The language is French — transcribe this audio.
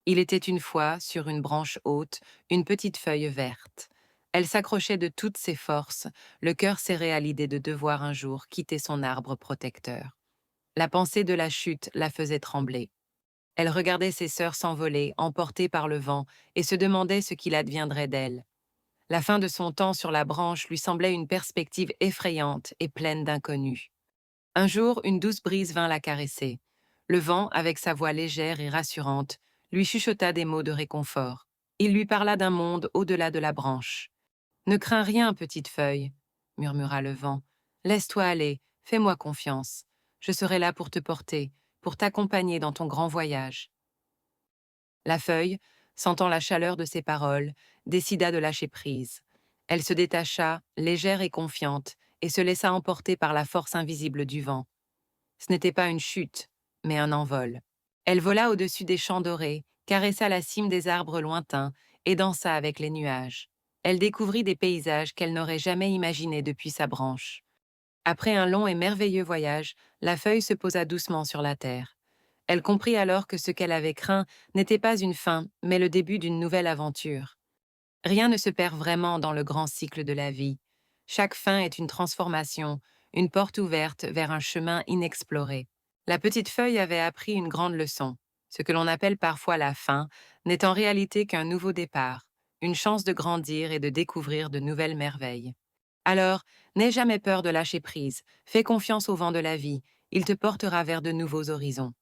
Il était une fois, sur une branche haute, une petite feuille verte. Elle s'accrochait de toutes ses forces, le cœur serré à l'idée de devoir un jour quitter son arbre protecteur. La pensée de la chute la faisait trembler. Elle regardait ses sœurs s'envoler, emportées par le vent, et se demandait ce qu'il adviendrait d'elle. La fin de son temps sur la branche lui semblait une perspective effrayante et pleine d'inconnus. Un jour, une douce brise vint la caresser. Le vent, avec sa voix légère et rassurante, lui chuchota des mots de réconfort. Il lui parla d'un monde au-delà de la branche. Ne crains rien, petite feuille, murmura le vent. Laisse-toi aller, fais-moi confiance. Je serai là pour te porter, pour t'accompagner dans ton grand voyage. La feuille, sentant la chaleur de ses paroles, décida de lâcher prise. Elle se détacha, légère et confiante, et se laissa emporter par la force invisible du vent. Ce n'était pas une chute, mais un envol. Elle vola au-dessus des champs dorés, caressa la cime des arbres lointains et dansa avec les nuages. Elle découvrit des paysages qu'elle n'aurait jamais imaginés depuis sa branche. Après un long et merveilleux voyage, la feuille se posa doucement sur la terre. Elle comprit alors que ce qu'elle avait craint n'était pas une fin, mais le début d'une nouvelle aventure. Rien ne se perd vraiment dans le grand cycle de la vie. Chaque fin est une transformation, une porte ouverte vers un chemin inexploré. La petite feuille avait appris une grande leçon. Ce que l'on appelle parfois la fin n'est en réalité qu'un nouveau départ, une chance de grandir et de découvrir de nouvelles merveilles. Alors, n'aie jamais peur de lâcher prise, fais confiance au vent de la vie, il te portera vers de nouveaux horizons.